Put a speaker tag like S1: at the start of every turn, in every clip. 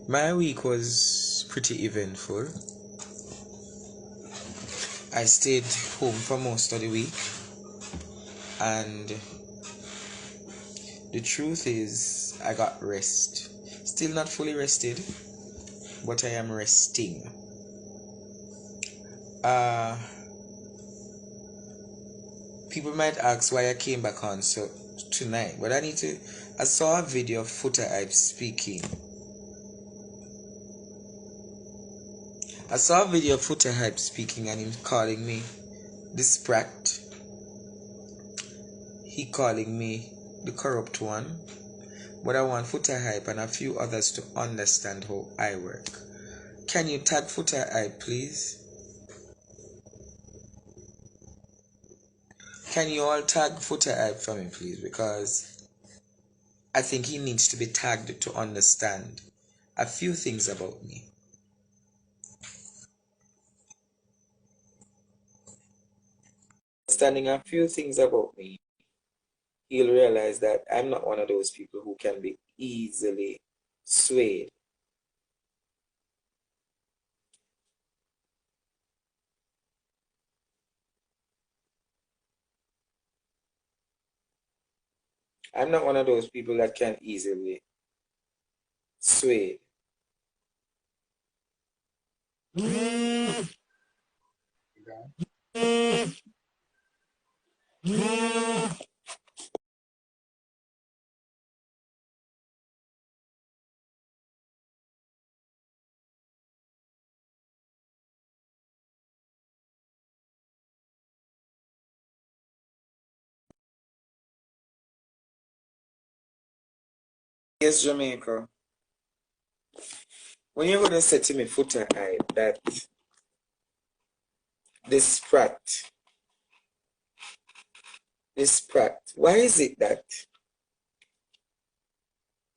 S1: My week was pretty eventful. I stayed home for most of the week, and the truth is I got rest. Still not fully rested, but I am resting. People might ask why I came back on so tonight, but I saw a video of Foota speaking. I saw a video of Foota speaking and him calling me the sprat. He calling me the corrupt one. But I want Foota and a few others to understand how I work. Can you tag Foota, please? Can you all tag Foota for me, please? Because I think he needs to be tagged to understand a few things about me. Understanding a few things about me, he'll realize that I'm not one of those people who can be easily swayed. I'm not one of those people that can easily swayed. Yes, Jamaica. When you're gonna say to me, Foota, that this sprat, why is it that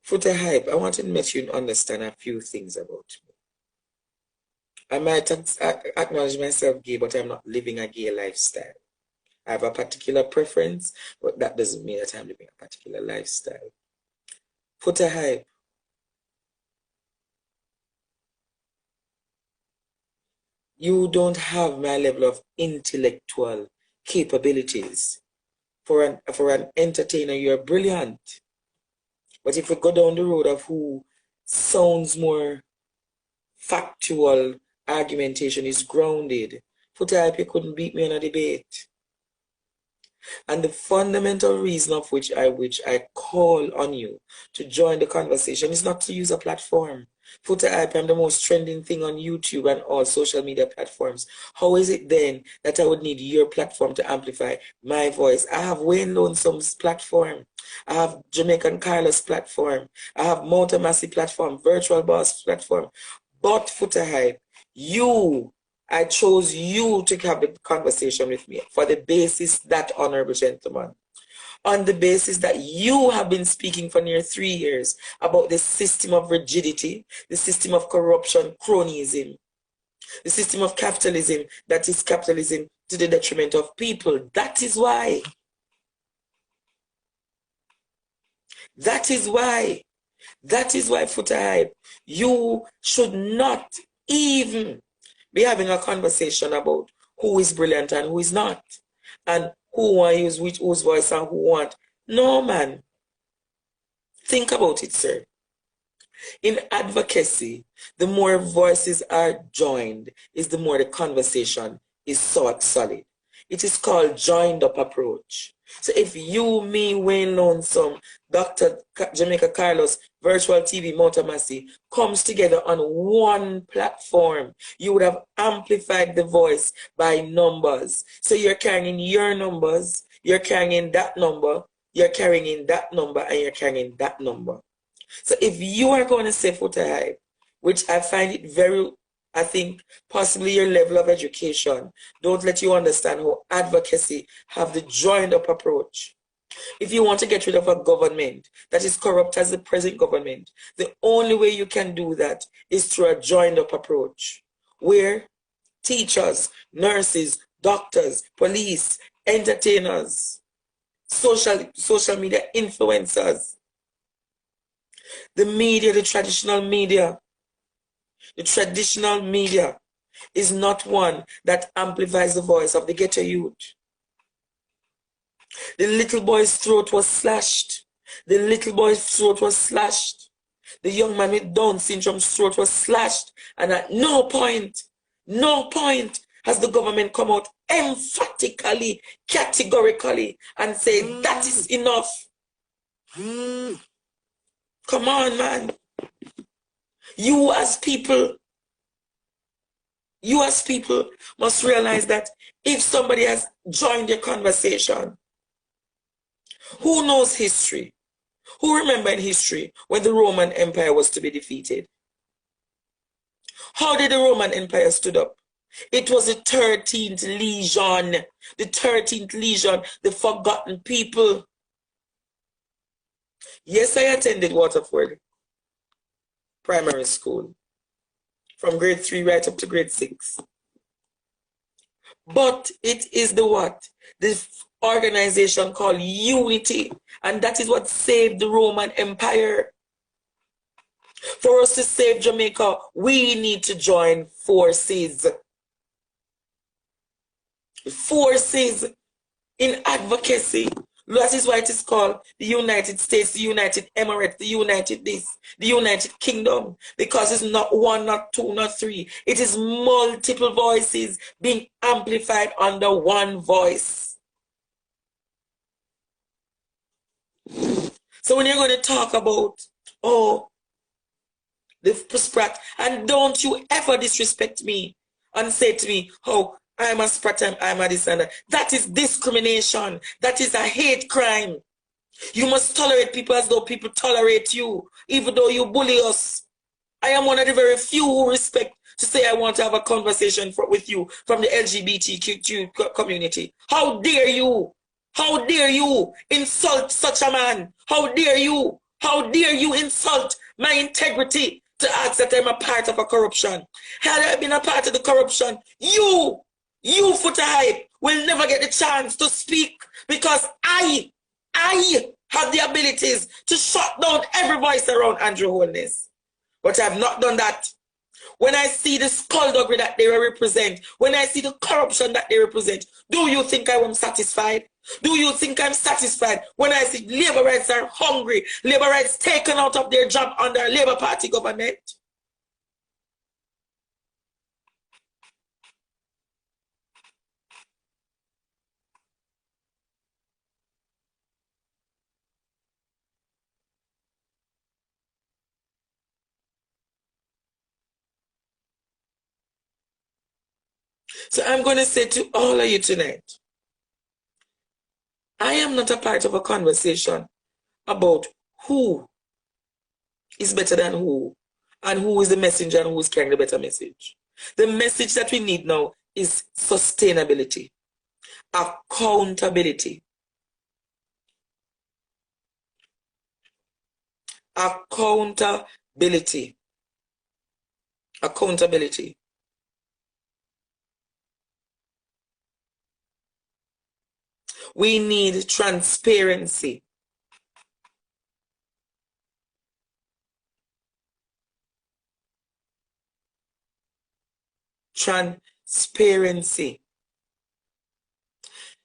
S1: Foota hype? I want to make you understand a few things about me. I might acknowledge myself gay, but I'm not living a gay lifestyle. I have a particular preference, but that doesn't mean that I'm living a particular lifestyle. Foota hype. You don't have my level of intellectual capabilities. For an entertainer, you're brilliant. But if we go down the road of who sounds more factual, argumentation is grounded, Foota, you couldn't beat me in a debate. And the fundamental reason of which I call on you to join the conversation is not to use a platform. Foota hype, I'm the most trending thing on YouTube and all social media platforms. How is it then that I would need your platform to amplify my voice? I have Wayne Lonesome's platform. I have Jamaican Carlos platform. I have Mountain Massey platform, Virtual Boss platform. But Foota hype, I chose you to have the conversation with me for the basis that, honorable gentleman, on the basis that you have been speaking for near 3 years about the system of rigidity, the system of corruption, cronyism, the system of capitalism that is capitalism to the detriment of people. That is why. That is why, Foota hype, you should not even be having a conversation about who is brilliant and who is not, and who want to use whose voice and who want. No, man. Think about it, sir. In advocacy, the more voices are joined, is the more the conversation is solid. It is called joined up approach. So if you, me, Wayne Lonesome, Dr. Jamaica Carlos, Virtual TV, Mountain Massey comes together on one platform, you would have amplified the voice by numbers. So you're carrying your numbers, you're carrying that number, you're carrying that number, and you're carrying that number. So if you are going to say Foota hype, which I find it very, I think possibly your level of education don't let you understand how advocacy have the joined up approach. If you want to get rid of a government that is corrupt as the present government, the only way you can do that is through a joined up approach where teachers, nurses, doctors, police, entertainers, social media influencers, the media, the traditional media, The traditional media is not one that amplifies the voice of the ghetto youth. The little boy's throat was slashed. The little boy's throat was slashed. The young man with Down syndrome's throat was slashed. And at no point has the government come out emphatically, categorically, and say that is enough. Come on, man. You as people must realize that if somebody has joined your conversation, who knows history? Who remembered history when the Roman Empire was to be defeated? How did the Roman Empire stood up? It was the 13th Legion. The 13th Legion, the forgotten people. Yes, I attended Waterford Primary School from grade 3 right up to grade 6. But it is the what? The organization called unity. And that is what saved the Roman Empire. For us to save Jamaica, we need to join forces. Forces in advocacy. That is why it is called the United States, the United Emirates, the United this, the United Kingdom. Because it's not one, not two, not three. It is multiple voices being amplified under one voice. So when you're going to talk about, oh, the Sprat, and don't you ever disrespect me and say to me, oh, I'm a Sprat, I'm a this and that. That is discrimination. That is a hate crime. You must tolerate people as though people tolerate you, even though you bully us. I am one of the very few who respect to say I want to have a conversation with you from the LGBTQ community. How dare you? How dare you insult such a man? How dare you? How dare you insult my integrity to ask that I'm a part of a corruption? Had I been a part of the corruption, you Foota Hype will never get the chance to speak, because I have the abilities to shut down every voice around Andrew Holness. But I have not done that. When I see the skullduggery that they represent, when I see the corruption that they represent, do you think I am satisfied? Do you think I'm satisfied when I see labor rights are hungry, labor rights taken out of their job under a Labour Party government? So I'm going to say to all of you tonight, I am not a part of a conversation about who is better than who, and who is the messenger and who is carrying the better message. The message that we need now is sustainability, accountability. Accountability. Accountability. We need transparency. Transparency.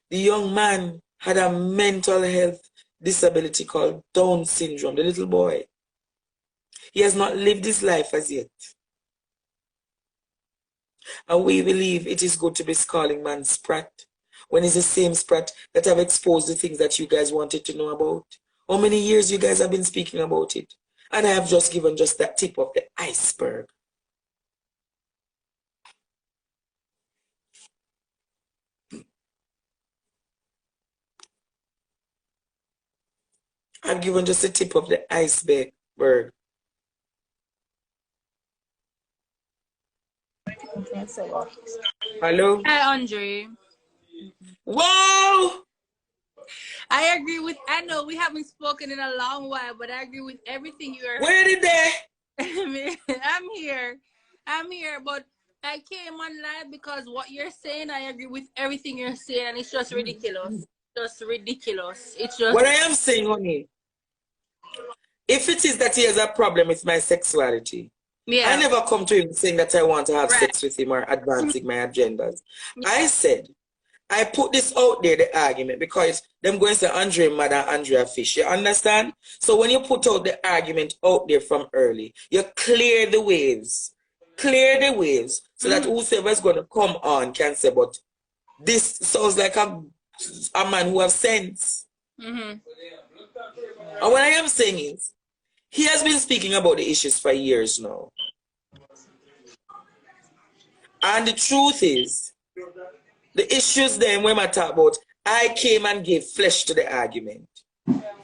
S1: The young man had a mental health disability called Down syndrome, the little boy. He has not lived his life as yet. And we believe it is good to be calling man Sprat, when it's the same Sprat that have exposed the things that you guys wanted to know about. How many years you guys have been speaking about it? And I have just given just that tip of the iceberg. I've given just the tip of the iceberg. Hello?
S2: Hi, Andre.
S1: Whoa!
S2: I agree with, I know we haven't spoken in a long while, but I agree with everything you are.
S1: Where did they?
S2: I'm here, but I came on live because what you're saying, I agree with everything you're saying, and it's just ridiculous. Just ridiculous. It's just.
S1: What I am saying, honey, if it is that he has a problem with my sexuality, I
S2: Yeah.
S1: never come to him saying that I want to have
S2: Right.
S1: sex with him or advancing my agendas. I said, I put this out there, the argument, because them going to say Andre mad and Andrea fish. You understand? So when you put out the argument out there from early, you clear the waves. Clear the waves so that whosoever's going to come on can say, but this sounds like a man who has sense. And what I am saying is, he has been speaking about the issues for years now. And the truth is, the issues then when I talk about, I came and gave flesh to the argument.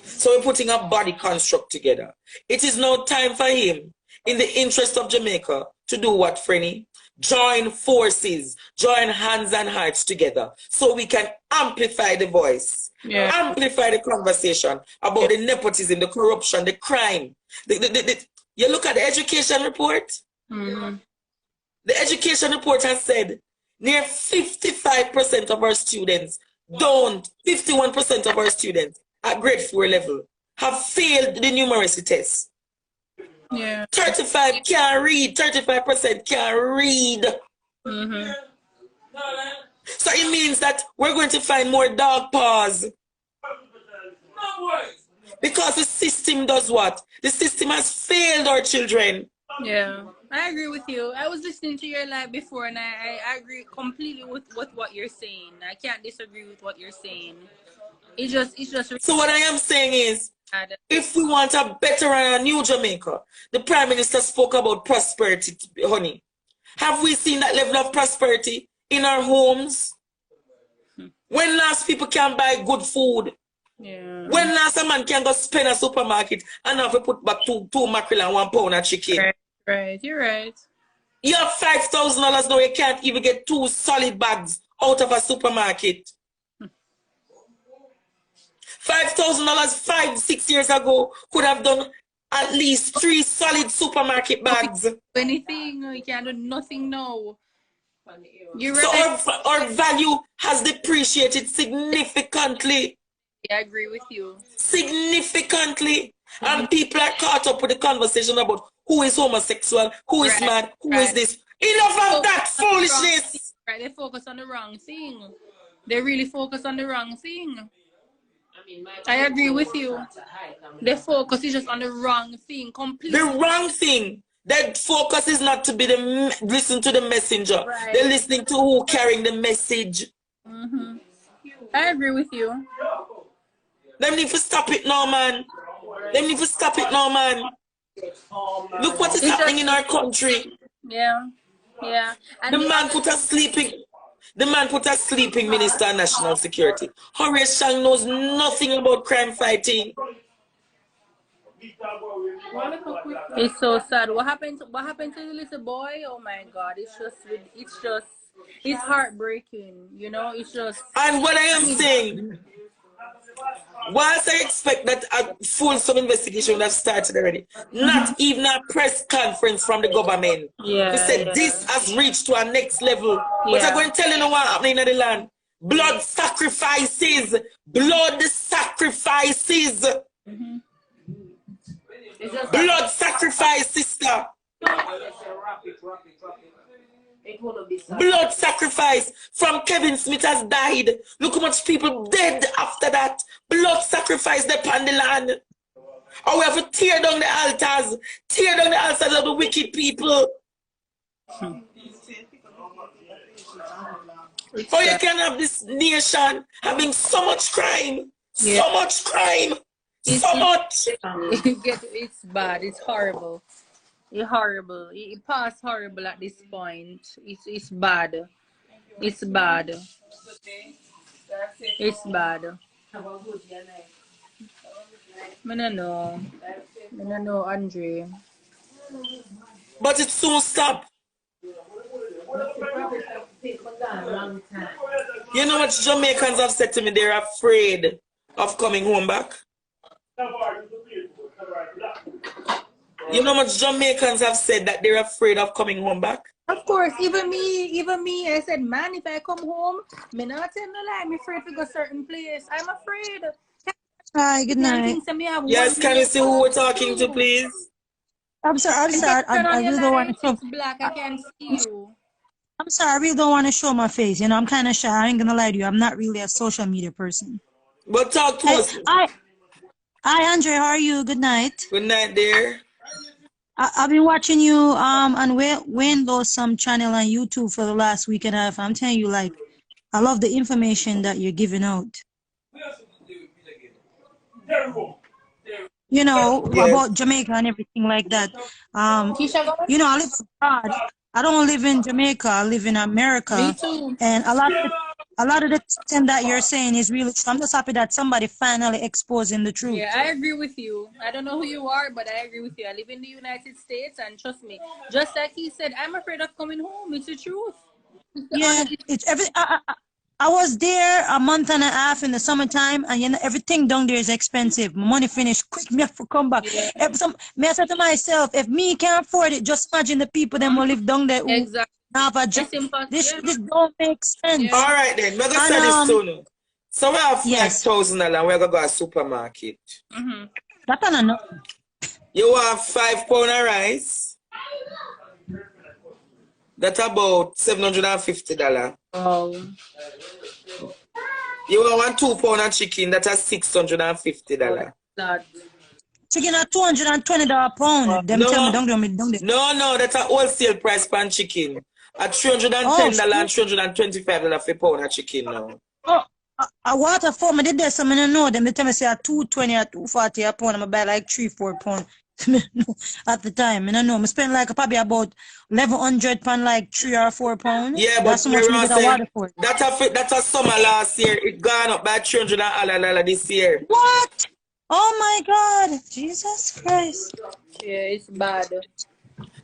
S1: So we're putting a body construct together. It is now time for him, in the interest of Jamaica, to do what, Frenny? Join forces, join hands and hearts together so we can amplify the voice, amplify the conversation about the nepotism, the corruption, the crime. You look at the education report. The education report has said near 55% of our students 51% of our students at grade 4 level have failed the numeracy test. 35 can't read, 35% can't read. So it means that we're going to find more dog paws. Because the system does what? The system has failed our children.
S2: Yeah, I agree with you. I was listening to your live before and I agree completely with what you're saying. I can't disagree with what you're saying. It's just
S1: So what I am saying is, if we want a better and a new Jamaica, the Prime Minister spoke about prosperity, honey. Have we seen that level of prosperity in our homes? When last people can buy good food?
S2: Yeah.
S1: When last a man can go spend a supermarket and have to put back two mackerel and 1 pound of chicken?
S2: Right, you're right.
S1: You have $5,000 now, you can't even get 2 solid bags out of a supermarket. $5,000 5-6 years ago could have done at least 3 solid supermarket bags.
S2: Anything, you can't do nothing now. You're
S1: so
S2: right.
S1: our value has depreciated significantly.
S2: I agree with you.
S1: Significantly. And people are caught up with the conversation about who is homosexual, who is mad, who is this. Enough of that foolishness.
S2: Right, they focus on the wrong thing. They really focus on the wrong thing. I agree with you. The focus is just on the wrong thing completely.
S1: The wrong thing. That focus is not to be listen to the messenger. Right. They're listening to who carrying the message.
S2: I agree with you.
S1: Them need to stop it now, man. Them need to stop it now, man. Look what is happening in our country.
S2: Yeah. Yeah. And
S1: the man put a sleeping minister of national security. Horace Shang knows nothing about crime fighting.
S2: It's so sad. What happened to the little boy? Oh my God! It's heartbreaking. You know, it's just.
S1: And what I am saying, whilst I expect that a full-some investigation would have started already, not even a press conference from the government.
S2: Yeah.
S1: They said this has reached to our next level. But I'm going to tell you what happening in the land. Blood sacrifices. Blood sacrifices. Blood sacrifice, sister. Blood sacrifice from Kevin Smith has died. Look how much people dead after that. Blood sacrifice upon the land. Or we have to tear down the altars. Tear down the altars of the wicked people. Or you can have this nation having so much crime. Yeah. So much crime. So much.
S2: It's bad. It's horrible. It's horrible. It past horrible at this point. It's bad. It's bad. It's bad. I don't know, Andre.
S1: But it soon stop. You know what Jamaicans have said to me? They're afraid of coming home back. You know what Jamaicans have said that they're afraid of coming home back?
S2: Of course, even me, I said, man, if I come home, me not tell no lie, I'm afraid to go certain place. I'm afraid.
S3: Hi, good night.
S1: Yes, can you see who we're talking to, please?
S3: I'm sorry. I'm
S2: If you
S3: sorry.
S2: turn
S3: I
S2: on your
S3: really don't want to
S2: light,
S3: show.
S2: it's black. I can see you.
S3: I'm sorry. I really don't want to show my face. I'm kind of shy. I ain't gonna lie to you. I'm not really a social media person.
S1: But talk to
S3: Hey,
S1: us.
S3: hi, Andre. How are you? Good night.
S1: Good night, dear.
S3: I've been watching you on Wayne some channel on YouTube for the last week and a half. I'm telling you, like, I love the information that you're giving out. About
S1: Yes.
S3: Jamaica and everything like that.
S2: Keisha going?
S3: I live abroad. I don't live in Jamaica. I live in
S2: Me
S3: America,
S2: too.
S3: and a lot of the thing that you're saying is really true. I'm just happy that somebody finally exposing the truth.
S2: Yeah, I agree with you. I don't know who you are, but I agree with you. I live in the United States, and trust me, just like he said, I'm afraid of coming home. It's the truth. It's the
S3: Yeah,
S2: honest.
S3: it's every. I was there a month and a half in the summertime, and everything down there is expensive. My money finished quick. Me have to come back.
S2: Yeah,
S3: Me I said to myself, if me can't afford it, just imagine the people them who live down there who
S2: exactly.
S3: have a job.
S2: It's impossible.
S3: This
S2: Yeah,
S3: this don't make
S1: All
S3: sense.
S2: yeah.
S1: right then. We're gonna
S3: And
S1: say this soon. So we have
S3: yes,
S1: $5,000 and we're gonna go to a supermarket.
S2: Mm-hmm.
S3: that I know.
S1: You want £5 of rice? That's about $750.
S2: Oh,
S1: You want £2 of chicken? That's
S2: oh,
S1: $650.
S2: that.
S3: Chicken at $220 a pound. Them tell me
S1: No,
S3: don't do me down there.
S1: that's a wholesale price per chicken. At
S3: Oh,
S1: $310 and $325 for a pound of chicken now.
S3: oh, a water for me did there, so I don't know them. They tell me say at 220 or 240 a pound. I'm buy like 3-4 pound. At the time, I don't know. I spend like probably about 1,100 pound, like 3 or 4 pound.
S1: Yeah,
S3: That's
S1: but
S3: how much me
S1: everyone
S3: get a
S1: say
S3: water for.
S1: that's a summer last year. It gone up by $300 this year.
S3: What? Oh my God, Jesus Christ!
S2: Yeah, it's bad.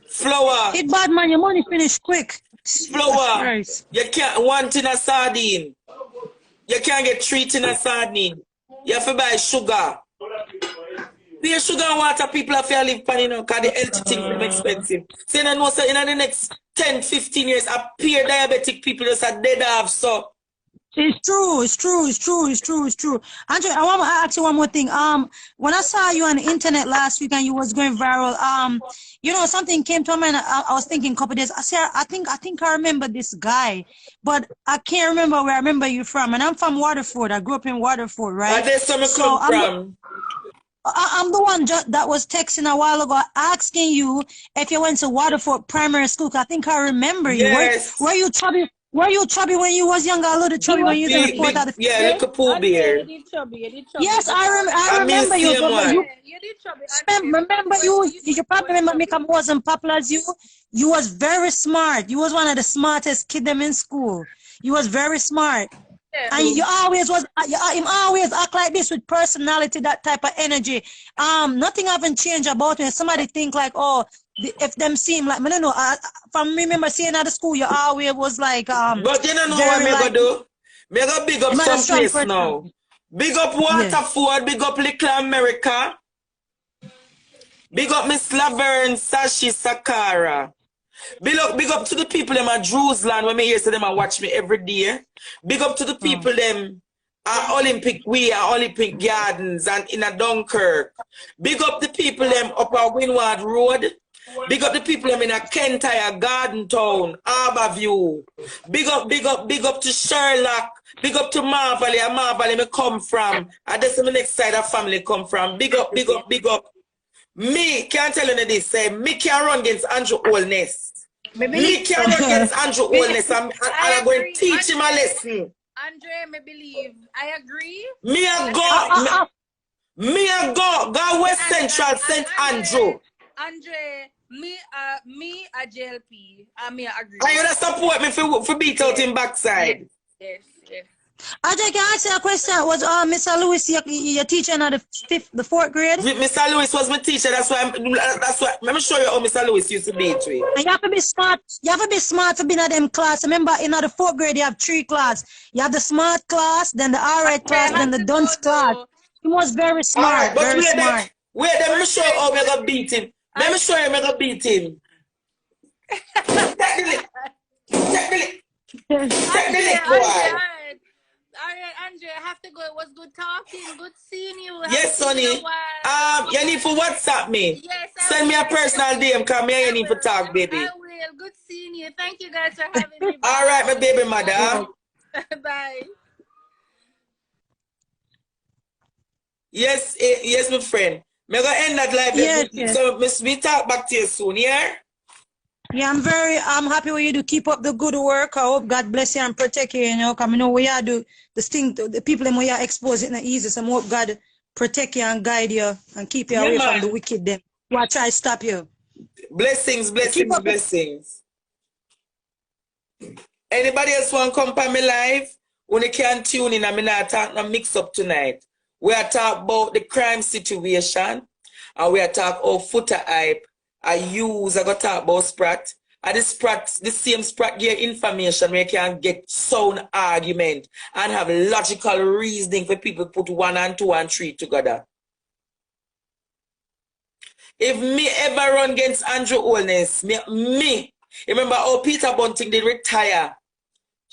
S1: Flour,
S3: It bad man, your money finish quick. Jesus
S1: flour.
S3: Christ!
S1: You can't one tin of sardine. You can't get 3 tin of sardine. You have to buy sugar. The sugar and water people have to live pan, because the health things are expensive. So you know, so in the next 10, 15 years, a peer diabetic people just are dead off. So
S3: It's true. It's true. It's true. It's true. It's true. Andre, I want to ask you one more thing. When I saw you on the internet last week and you was going viral, something came to my mind. I was thinking a couple days. I said, I think I remember this guy, but I can't remember where I remember you from. And I'm from Waterford. I grew up in Waterford, right?
S1: that's where I
S3: So
S1: come from.
S3: I'm the one that was texting a while ago asking you if you went to Waterford Primary School. 'Cause I think I remember you. Were
S1: Yes.
S3: you chubby? Were you chubby when you was younger? A little
S2: He
S3: chubby when
S2: was
S3: you was in the
S1: Big,
S3: fourth
S2: chubby.
S3: or
S1: big,
S3: the fifth
S1: yeah,
S3: grade?
S1: little Pooh
S2: Andre, you
S1: Bear.
S2: did chubby. You did chubby.
S3: Yes,
S2: Because
S3: I
S1: I mean,
S3: remember you.
S1: same
S3: But
S1: one.
S3: you
S2: yeah, you did chubby, Andre. Because
S3: remember you
S2: you
S3: probably
S2: was
S3: remember me
S2: chubby.
S3: 'cause I wasn't popular as you. You was very smart. You was one of the smartest kid them in school. You was very smart.
S2: Yeah.
S3: And you always was him always act like this with personality, that type of energy. Nothing haven't changed about him. Somebody think like, oh, if them see him like, I don't know. From remember seeing at the school, you always was like
S1: But you don't know what
S3: very
S1: me
S3: like
S1: gonna do? Me gonna big up
S3: him had a
S1: some
S3: strong
S1: place now.
S3: personality.
S1: Big up
S3: Yeah.
S1: Waterford, big up Little America, big up Miss Laverne, Sashi, Sakara. Big up to the people them at Jerusalem when me hear say them and watch me every day. Big up to the
S3: Oh.
S1: people them at Olympic Gardens and in a Dunkirk. Big up the people them up at Windward Road. Big up the people them in a Kentire Garden Town, Harborview. Big up to Sherlock. Big up to Marvally, and Marvally me come from. And that's the next side of family come from. Big up, big up, big up. Me can't tell you this. Say me can run against Andrew Holness.
S2: Me
S1: Me
S2: believe.
S1: can run against Andrew Holness, and I'm going to
S2: agree.
S1: teach him a lesson.
S2: Andre, me believe. I agree.
S1: Me a go West Central, St. Andrew.
S2: Andre, me a JLP. Me I agree.
S1: And you don't support me for beat out him backside.
S2: Yes.
S3: I just can ask you a question. Was Mr. Lewis your teacher in the fourth grade?
S1: Mr. Lewis was my teacher. That's why. Let me show you how Mr. Lewis used to beat me.
S3: And you have to be smart. You have to be smart for being at them class. Remember, in the fourth grade, you have 3 classes. You have the smart class, then the alright class, then the dunce class. He was very
S1: All right,
S3: smart,
S1: but
S3: very smart.
S1: let me show you how we're gonna beat him. Let me show you how we're gonna beat him. Take the lick, boy.
S2: Andre, I have to go. It was good talking. Good seeing you.
S1: Yes,
S2: Haven't seen you in
S1: honey.
S2: a while.
S1: You need to WhatsApp me.
S2: Yes, I
S1: Send me a
S2: will.
S1: personal DM. Come here,
S2: I
S1: you need to
S2: will.
S1: talk, baby.
S2: I will. Good seeing you. Thank you guys for having me.
S1: All right, my baby mother.
S2: Bye.
S1: Yes, yes, my friend. I'm gonna end that live.
S3: Yes, yes.
S1: So, we talk back to you soon, yeah?
S3: Yeah, I'm happy with you to keep up the good work. I hope God bless you and protect you, you know, because I know we are do this thing, the people them we are exposed it not easy. So I hope God protect you and guide you and keep you away from the wicked them who are try to stop you.
S1: Blessings,
S3: Keep
S1: blessings,
S3: up
S1: blessings. Anybody else want to come on me live? When you can tune in, I'm not talking a mix up tonight. We are talking about the crime situation, and we are talking about Foota hype. I going to talk about Sprat. And the same Sprat give information where you can get sound argument and have logical reasoning for people put 1 and 2 and 3 together. If me ever run against Andrew Holness, me, remember how Peter Bunting did retire,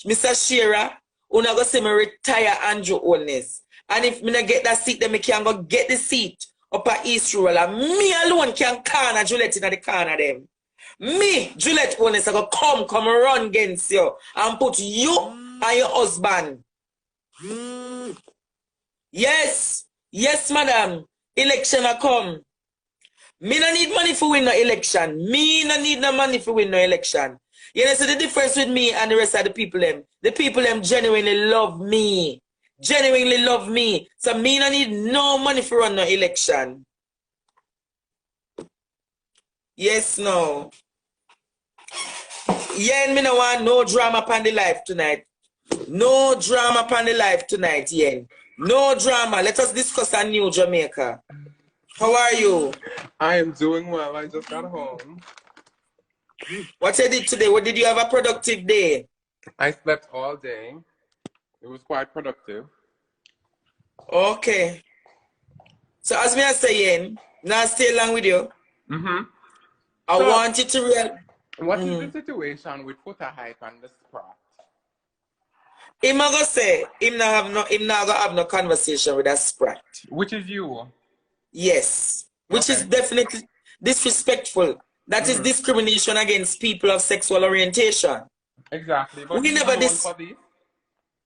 S1: Mr. Shearer, una go see me retire Andrew Holness. And if me not get that seat, then me can go get the seat up at East Rural. And me alone can corner Juliet in the corner them. Me, Juliet Holness, I go come run against you and put you and your husband. Yes, yes, madam. Election a come. Me no need money for win no election. Me no need no money for win no election. You know, so the difference with me and the rest of the people them. The people them genuinely love me. Genuinely love me. So me no need no money for run no election. Yes, no. Yen, me no want no drama upon the life tonight. No drama upon the life tonight, Yen. No drama. Let us discuss a new Jamaica. How are you?
S4: I am doing well. I just got home.
S1: What you did today? What did you have a productive day?
S4: I slept all day. It was quite productive.
S1: Okay. So as me I saying, now stay along with you.
S4: Mm-hmm.
S1: I want you to real.
S4: What is the situation with Foota hype and the Sprat?
S1: Him a go say him not gonna have no conversation with that Sprat.
S4: Which is you?
S1: Yes. Which is definitely disrespectful. That is discrimination against people of sexual orientation.
S4: Exactly. But
S1: We never
S4: for this?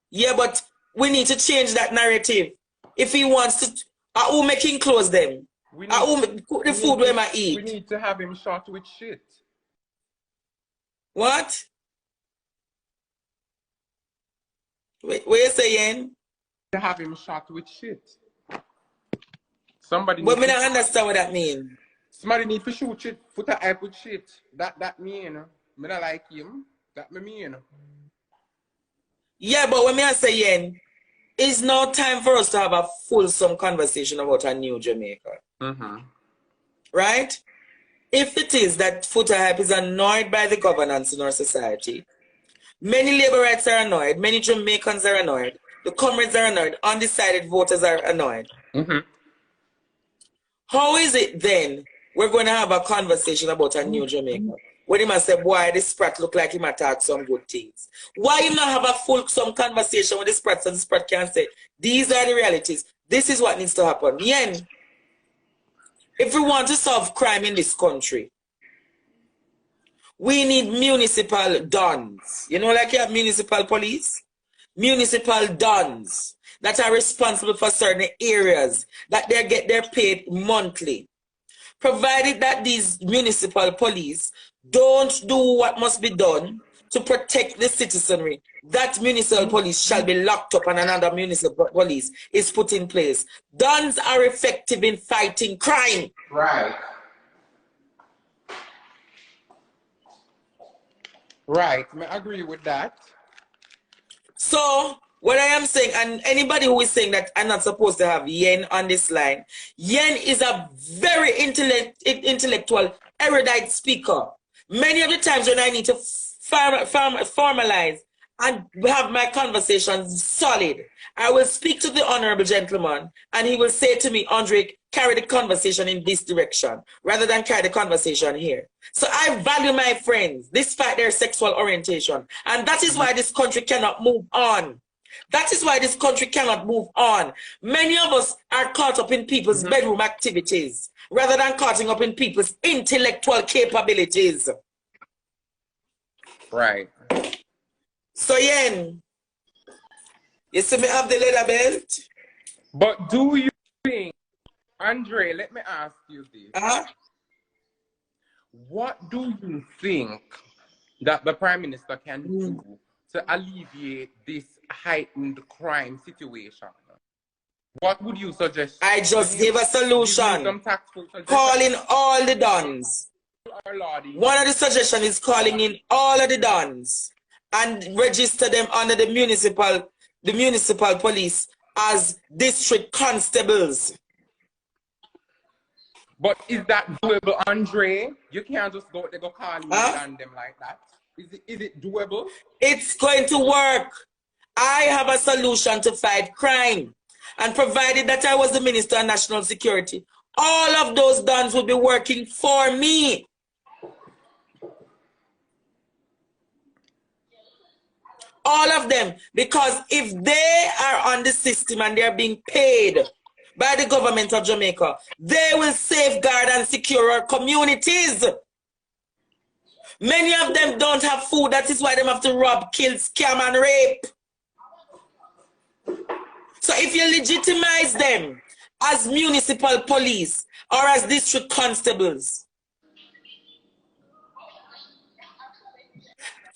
S1: Yeah, but we need to change that narrative. If he wants to, who making clothes them? Who cook the food where I eat?
S4: We need to have him shot with shit.
S1: What? Wait, what you saying?
S4: To have him shot with shit. Somebody.
S1: But me not understand what that means.
S4: Somebody need to shoot shit. Foota hype with shit. That mean. Me not like him. That me mean.
S1: Yeah, but when me I say yen, it's now time for us to have a fulsome conversation about a new Jamaica. Right? If it is that Foota hype is annoyed by the governance in our society, many laborites are annoyed, many Jamaicans are annoyed, the comrades are annoyed, undecided voters are annoyed. How is it then we're going to have a conversation about a new Jamaica? When he must say, boy, this Sprat look like him attack some good things. Why you not have a fulsome conversation with the Sprat so the Sprat can say, these are the realities. This is what needs to happen. Yen, if we want to solve crime in this country, we need municipal dons. You know, like you have municipal police? Municipal dons that are responsible for certain areas, that they get their paid monthly. Provided that these municipal police don't do what must be done to protect the citizenry, that municipal police shall be locked up and another municipal police is put in place. Dons are effective in fighting crime.
S4: Right. Right. I agree with that.
S1: So, what I am saying, and anybody who is saying that I'm not supposed to have Yen on this line, Yen is a very intellectual, erudite speaker. Many of the times when I need to formalize and have my conversations solid, I will speak to the honorable gentleman and he will say to me, Andre, carry the conversation in this direction rather than carry the conversation here. So I value my friends despite their sexual orientation. And that is why this country cannot move on. That is why this country cannot move on. Many of us are caught up in people's bedroom activities rather than caught up in people's intellectual capabilities.
S4: Right.
S1: So, Yen, you see me have the leather belt?
S4: But do you think, Andre, let me ask you this. What do you think that the Prime Minister can do to alleviate this heightened crime situation? What would you suggest?
S1: I just gave a solution. Calling all the dons. One of the suggestions is calling in all of the dons and register them under the municipal police as district constables.
S4: But is that doable, Andre? You can't just go call in and them like that. Is it doable?
S1: It's going to work. I have a solution to fight crime. And provided that I was the Minister of National Security, all of those dons would be working for me. All of them. Because if they are on the system and they're being paid by the government of Jamaica, they will safeguard and secure our communities. Many of them don't have food. That is why they have to rob, kill, scam, and rape. So if you legitimize them as municipal police or as district constables,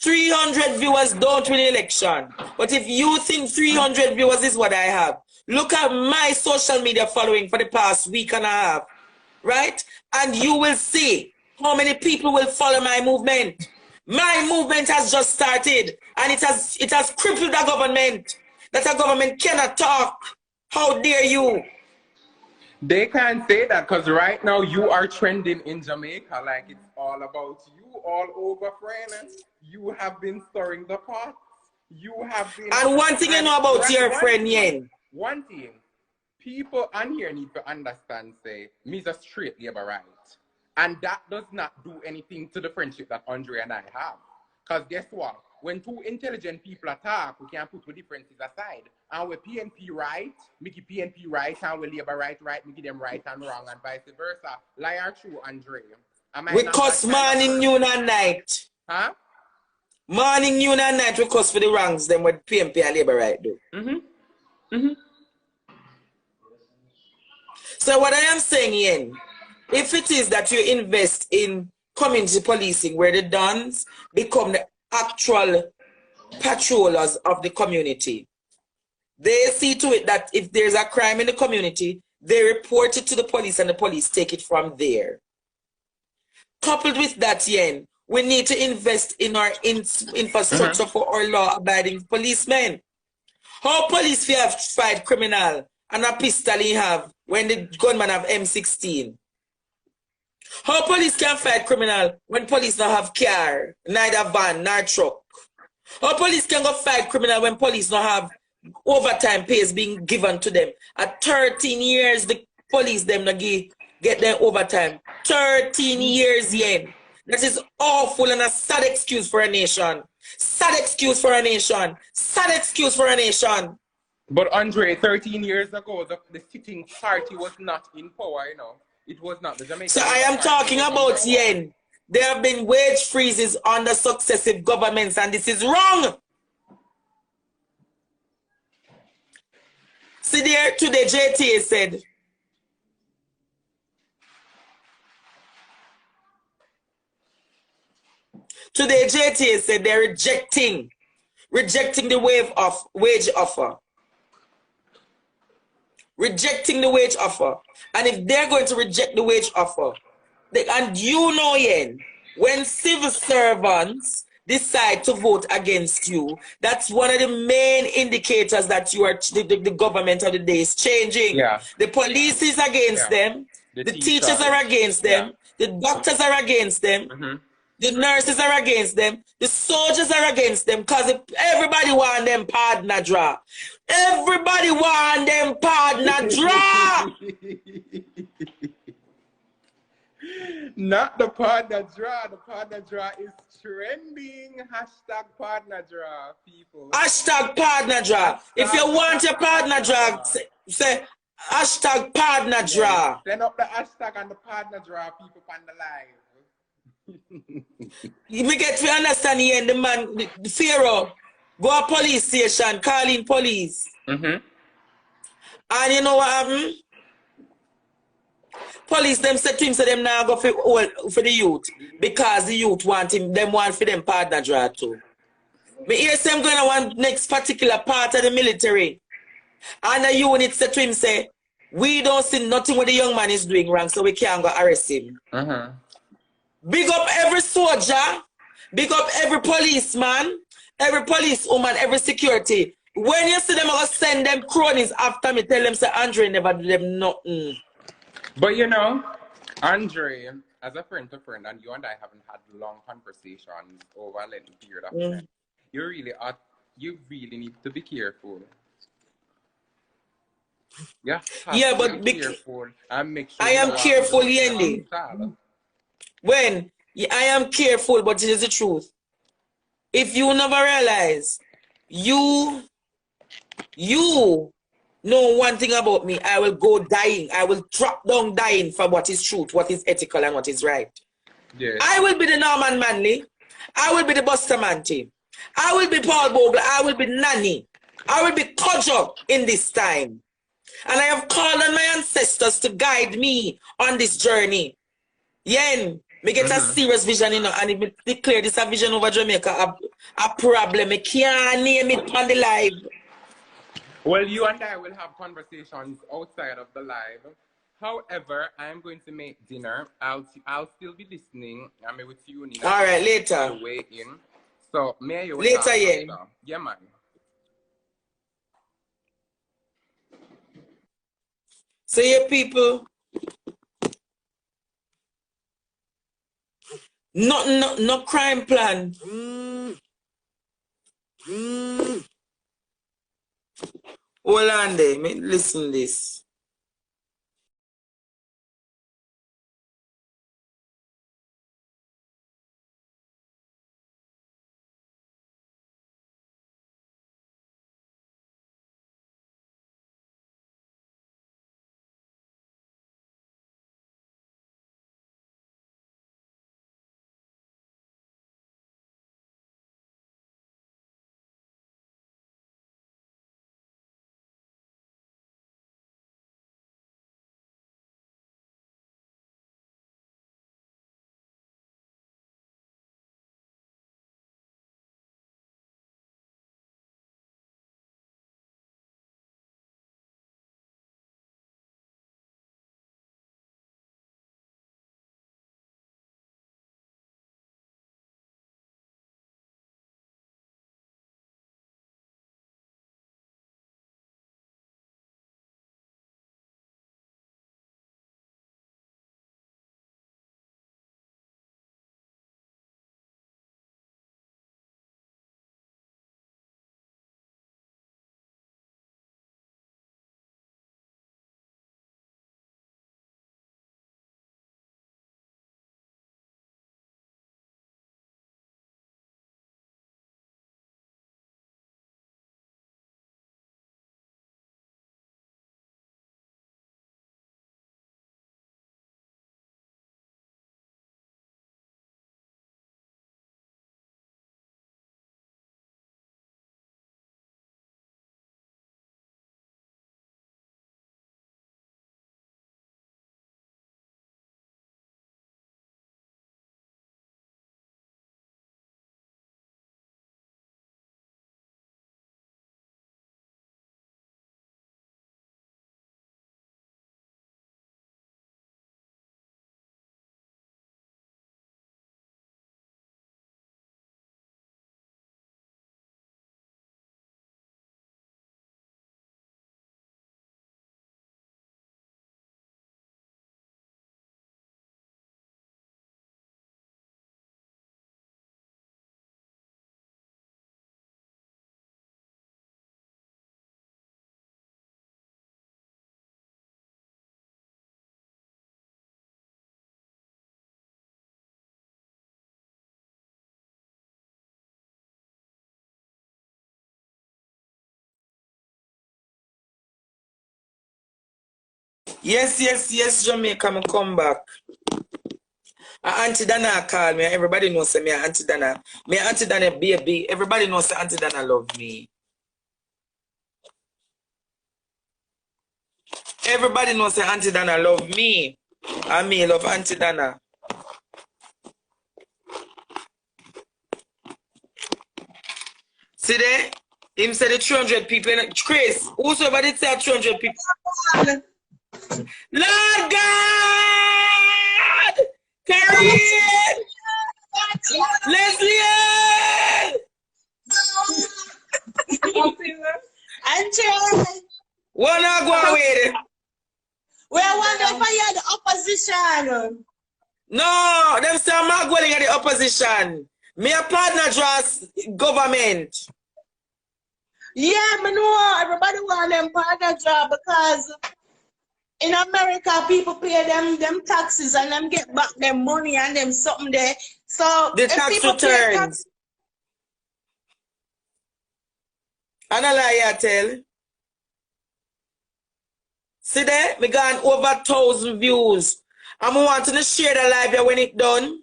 S1: 300 viewers don't win election. But if you think 300 viewers is what I have, look at my social media following for the past week and a half, right? And you will see how many people will follow my movement. My movement has just started and it has crippled the government. That a government cannot talk. How dare you?
S4: They can't say that because right now you are trending in Jamaica like it's all about you all over, friend. You have been stirring the pot. You have been...
S1: And one thing you know about your friend, Yen.
S4: One thing. People on here need to understand, say, me's a straight labor right. And that does not do anything to the friendship that Andre and I have. Because guess what? When two intelligent people attack, we can put the differences aside. And with PNP right, make PNP right, and with Labour right, make them right and wrong, and vice versa. Lie or true, Andre?
S1: We cuss morning, noon, and night.
S4: Huh?
S1: Morning, noon, and night, we cuss for the wrongs, them with PNP and Labour right, do. So what I am saying, Ian, if it is that you invest in community policing, where the dons become the actual patrollers of the community, they see to it that if there's a crime in the community, they report it to the police and the police take it from there. Coupled with that, Yen, we need to invest in our infrastructure for our law-abiding policemen. How police we have fight criminal and a pistol he have when the gunman have M16? How police can fight criminal when police don't have car, neither van, nor truck? How police can go fight criminal when police don't have overtime pays being given to them? At 13 years, the police them not get their overtime. 13 years, Yen. That is awful and a sad excuse for a nation. Sad excuse for a nation. Sad excuse for a nation.
S4: But Andre, 13 years ago, the sitting party was not in power, you know. It was not the Jamaican.
S1: So I am talking about, Yen. There have been wage freezes under successive governments, and this is wrong. See there, today JTA said, they're rejecting the wage offer. Rejecting the wage offer. And if they're going to reject the wage offer, and you know, Yen, when civil servants decide to vote against you, that's one of the main indicators that you are the government of the day is changing.
S4: Yeah.
S1: The police is against them. The teachers are against them. The doctors are against them. The nurses are against them. The soldiers are against them because everybody want them partner draw. Everybody want them partner draw.
S4: Not the partner draw. The partner draw is trending. Hashtag partner draw, people.
S1: Hashtag partner draw. If you want your partner draw, say hashtag partner draw.
S4: Send up the hashtag and the partner draw, people on the live.
S1: Me get to understand here, the man, the Pharaoh, go to police station, call in police.
S4: Mm-hmm.
S1: And you know what happened? Police them said to him, so them now go for the youth. Because the youth want him, them want for them partner draw too. Me hear them going to one next particular part of the military. And the unit said to him, say, we don't see nothing what the young man is doing wrong, so we can't go arrest him.
S4: Uh-huh.
S1: Big up every soldier, big up every policeman, every policewoman, every security. When you see them, I'm going to send them cronies after me, tell them, say, Andre never do them nothing.
S4: But you know, Andre, as a friend to friend, and you and I haven't had long conversations over a little period of time, you really need to be careful. Yeah,
S1: but be
S4: careful and make sure
S1: I am careful, Yendi. When I am careful, but it is the truth. If you never realize, you know one thing about me, I will go dying. I will drop down dying for what is truth, what is ethical, and what is right.
S4: Yes.
S1: I will be the Norman Manley. I will be the Bustamante. I will be Paul Bogle. I will be Nanny. I will be Kojo in this time. And I have called on my ancestors to guide me on this journey. Yen, me get a serious vision, you know, and if me declare this a vision over Jamaica, a problem. I can't name it on the live.
S4: Well, you and I will have conversations outside of the live. However, I'm going to make dinner. I'll still be listening. I'm with you. Nina,
S1: all right, later.
S4: Way in. So, may you
S1: later, Yen.
S4: Yeah, man.
S1: So, yeah, people. No crime plan. Hold on there. Listen this. Yes, Jamaica, me come back. Auntie Dana call me. Everybody knows me, Auntie Dana. Me, Auntie Dana, baby. Everybody knows Auntie Dana love me. Everybody knows Auntie Dana love me. And me love Auntie Dana. See there? Him said the 300 people. Chris, whosoever did say 300 people. Lord God! Karen! Leslie!
S5: Auntie,
S1: Wanna go with?
S5: we are wondering for you the opposition.
S1: No, them say I'm not going at the opposition. Me a partner draws government.
S5: Yeah, me know everybody want them partner job because in America people pay them taxes and them get back them money and them something there. So
S1: The
S5: if
S1: tax
S5: people pay
S1: returns. And a lie I tell. See there, me gone over 1,000 views. I'm wanting to share the live here when it done.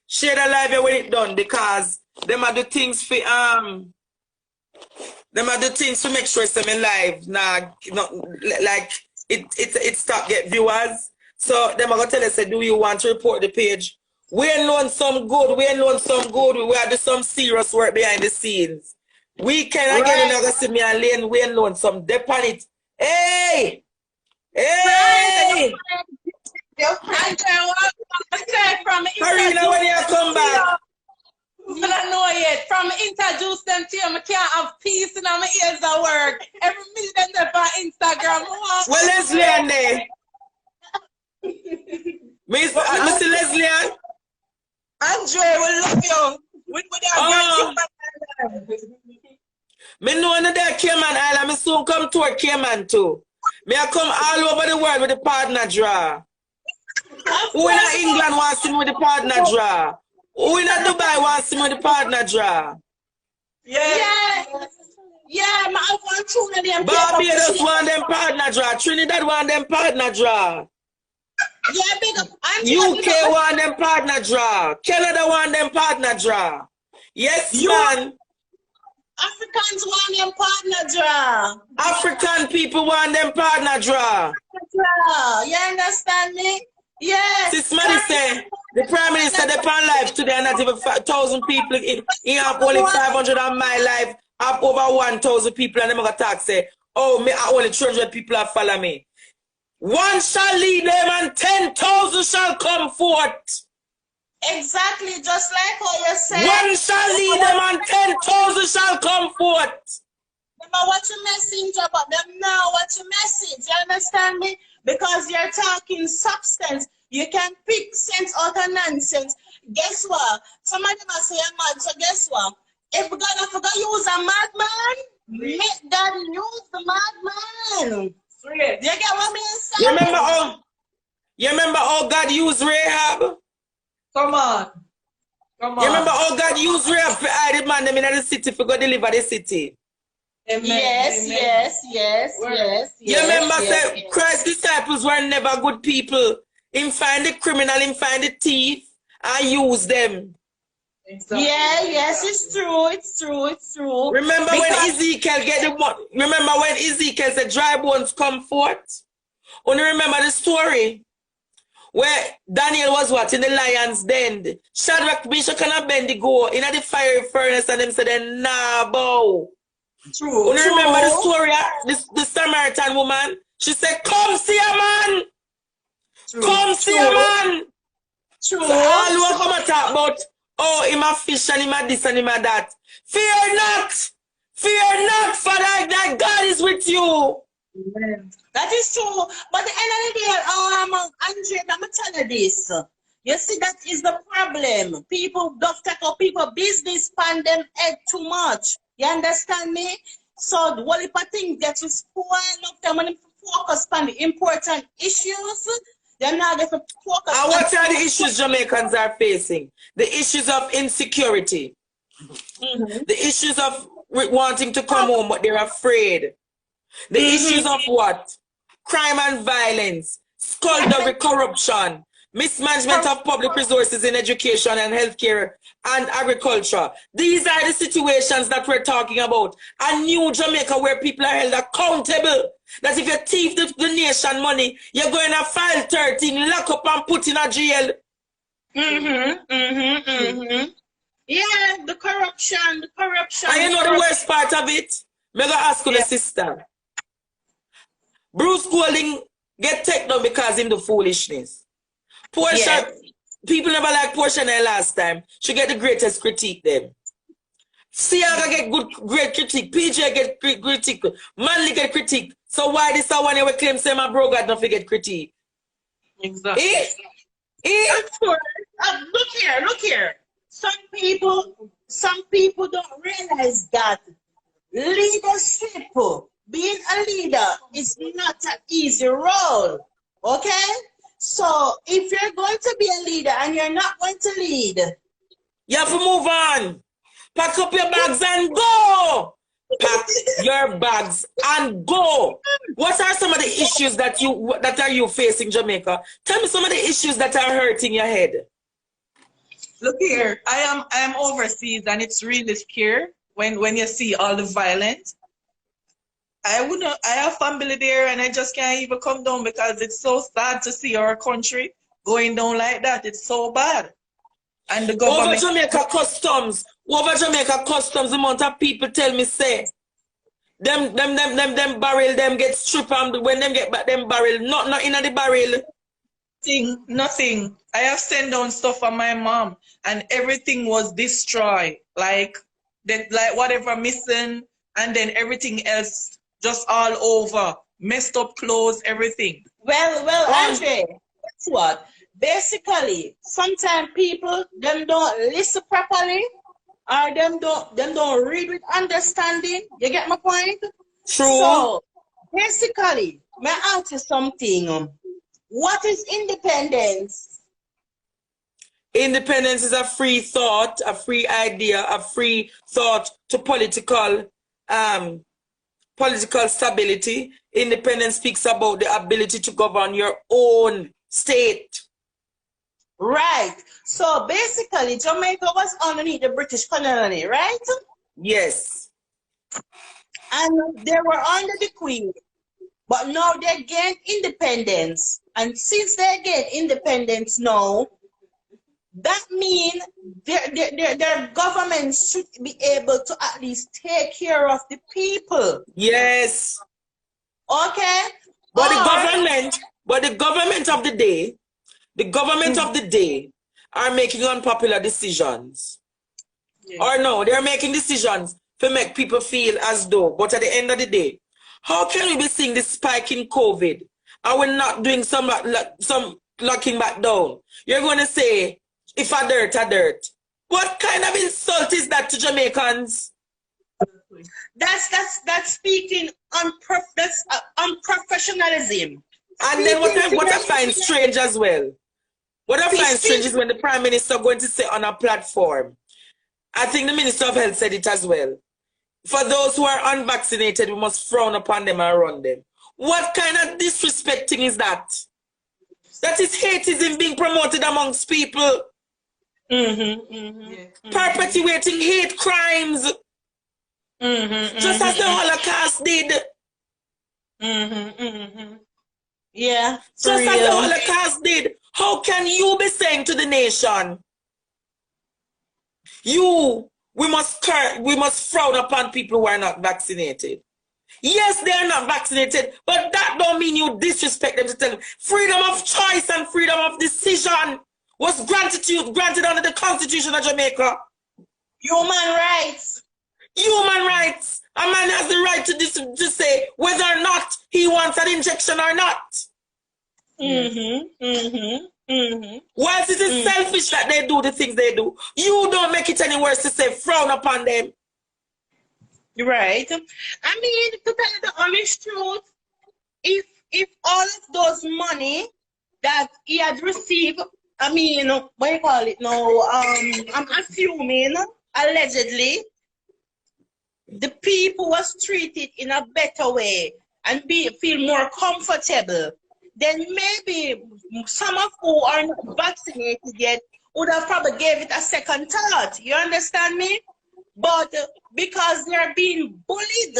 S1: Share the live here when it done because them are the things for them are the things to make sure it's me live. Nah, not like it stop get viewers. So them are gonna tell us say, do you want to report the page? We ain't known some good, we are do some serious work behind the scenes. We can again you're gonna see me and Lane, we ain't known some dep on it. Hey! Hey! Karina, when you come back?
S5: I don't know yet. From introduce them to you, I can't have peace in my ears at work. Every minute them on Instagram.
S1: Well, Leslie and there. Mr. Leslie and?
S5: Andre, we love you. We
S1: Me know another Cayman Island. Me soon come to a Cayman too. Me I come all over the world with the partner draw. Who in England wants to see me with the partner draw? Who in Dubai wants to see me with the partner draw?
S5: Yeah, I want Trinidad.
S1: Barbados want them partner draw. Trinidad want them partner draw.
S5: Yeah, big up.
S1: UK want them partner draw. Canada want them partner draw. Yes, man.
S5: Africans want them partner draw.
S1: African people want them partner draw.
S5: You understand me? Yes.
S1: This man say the Prime Minister they on live today and not even 1,000 people. He have only 500 on my life. I have over 1,000 people and them gonna talk say, oh, me only 300 people have follow me. One shall lead them and 10,000 shall come forth.
S5: Exactly, just like how you said.
S1: One shall lead them and 10,000 shall come forth.
S5: Them are watch your messenger, but them now watch your message. You understand me? Because you're talking substance. You can pick sense out of nonsense. Guess what? Somebody must say I'm mad, so guess what? If God I forgot use a madman, make God use the madman. Do you get what me saying?
S1: You remember how God used Rahab?
S5: Come on.
S1: You remember how God used Rahab to hide the man them in the city for go deliver the city?
S5: Amen. Yes.
S1: You remember say Christ's disciples were never good people. Him find the criminal, him find the thief, and use them.
S5: Exactly. Yes, it's true.
S1: Remember when Ezekiel get the one? Remember when Ezekiel said dry bones come forth? Only remember the story where Daniel was what in the lion's den. Shadrach, Meshach, and Abednego in the fiery furnace, and them said, "Nah, bow."
S5: True.
S1: Only remember the story? The Samaritan woman. She said, "Come see a man. Come see a man."
S5: True.
S1: So all who come and talk about, oh, him a fish and him a this and him a that. Fear not, for that God is with you.
S5: Amen. That is true. But at the end of the day, Andre, I'm going to tell you this. You see, that is the problem. People don't take up people business, span them head too much. You understand me? So the whole thing gets to spoil up them when they focus on the important issues. They're not going to focus
S1: on what are the issues Jamaicans are facing? The issues of insecurity. The issues of wanting to come home, but they're afraid. The issues of what? crime and violence, skullduggery, corruption, mismanagement of public resources in education and healthcare and agriculture. These are the situations that we're talking about. A new Jamaica where people are held accountable. That if you thief the nation money, you're going to file 13, lock up and put in a jail.
S5: Yeah, the corruption.
S1: And you know the worst part of it? I'm going to ask you the sister. Bruce Golding get taken down because him the foolishness. Portia, people never like Portia last time. She get the greatest critique them. Siaga get great critique. PJ get critique. Manley get critique. So why this one you claim say my bro got not get critique?
S5: Exactly.
S1: Of
S5: course. Look here. Some people don't realize that leadership, being a leader, is not an easy role. Okay? So if you're going to be a leader and you're not going to lead,
S1: you have to move on. Pack up your bags and go. Pack your bags and go. What are some of the issues that you facing, Jamaica? Tell me some of the issues that are hurting your head.
S6: Look here, I am overseas and it's really scary when you see all the violence. I have family there and I just can't even come down because it's so sad to see our country going down like that. It's so bad. And the government... Over Jamaica Customs,
S1: the amount of people tell me say, them barrel, them get stripped and when them get back them barrel, not in the barrel.
S6: Nothing. I have sent down stuff for my mom and everything was destroyed. Like whatever missing and then everything else just all over. Messed up clothes, everything.
S5: Well, Andre, guess what? Basically, sometimes people them don't listen properly or them don't read with understanding. You get my point?
S1: True.
S5: So basically, may I ask you something? What is independence?
S1: Independence is a free thought, a free idea, a free thought to political stability. Independence speaks about the ability to govern your own state.
S5: Right. So basically, Jamaica was underneath the British colony, right?
S1: Yes.
S5: And they were under the Queen. But now they gained independence. And since they gained independence now, that means their government should be able to at least take care of the people.
S1: Yes.
S5: Okay?
S1: But the government of the day are making unpopular decisions. Yeah. Or no, they're making decisions to make people feel as though, but at the end of the day, how can we be seeing this spike in COVID and we're not doing some locking back down? You're going to say, if a dirt, a dirt. What kind of insult is that to Jamaicans?
S5: That's speaking unprofessionalism.
S1: And then what I find strange as well. What I find strange is when the Prime Minister going to say on a platform. I think the Minister of Health said it as well. For those who are unvaccinated, we must frown upon them and run them. What kind of disrespecting is that? That is hateism being promoted amongst people. Perpetuating hate crimes. Just as the Holocaust did.
S5: Yeah.
S1: Just as the Holocaust did. How can you be saying to the nation, we must frown upon people who are not vaccinated? Yes, they are not vaccinated, but that don't mean you disrespect them to tell them freedom of choice and freedom of decision was granted under the Constitution of Jamaica.
S5: Human rights.
S1: Human rights. A man has the right to say whether or not he wants an injection or not. Whilst it is selfish that they do the things they do, you don't make it any worse to say frown upon them.
S5: Right. I mean, to tell you the honest truth, if all of those money that he had received, I mean, what you call it now? I'm assuming, allegedly, the people was treated in a better way. and feel more comfortable, then maybe some of who are not vaccinated yet would have probably gave it a second thought. You understand me? But because they're being bullied,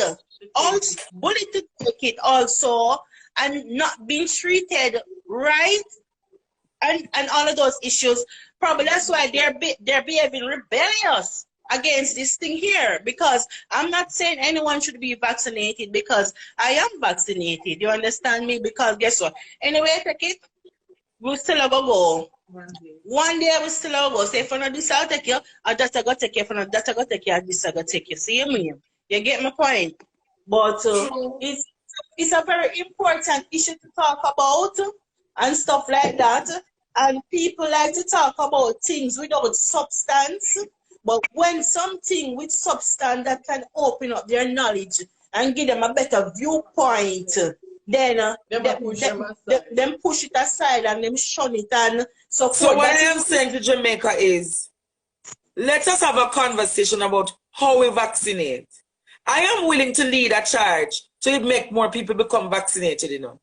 S5: also bullied to take it also, and not being treated right, and all of those issues, probably that's why they're behaving rebellious against this thing here. Because I'm not saying anyone should be vaccinated, because I am vaccinated. You understand me? Because guess what? Anyway, take it. We still have a go. One day we still have a go. Say if I not this, I'll take you. Or that I go take you. If I not that, I go take you. Or this, I go take you. See me? You get my point? But it's a very important issue to talk about and stuff like that. And people like to talk about things without substance. But when something with substance that can open up their knowledge and give them a better viewpoint, then them push it aside and them shun it and so forth.
S1: So what I am saying to Jamaica is, let us have a conversation about how we vaccinate. I am willing to lead a charge to make more people become vaccinated, you know.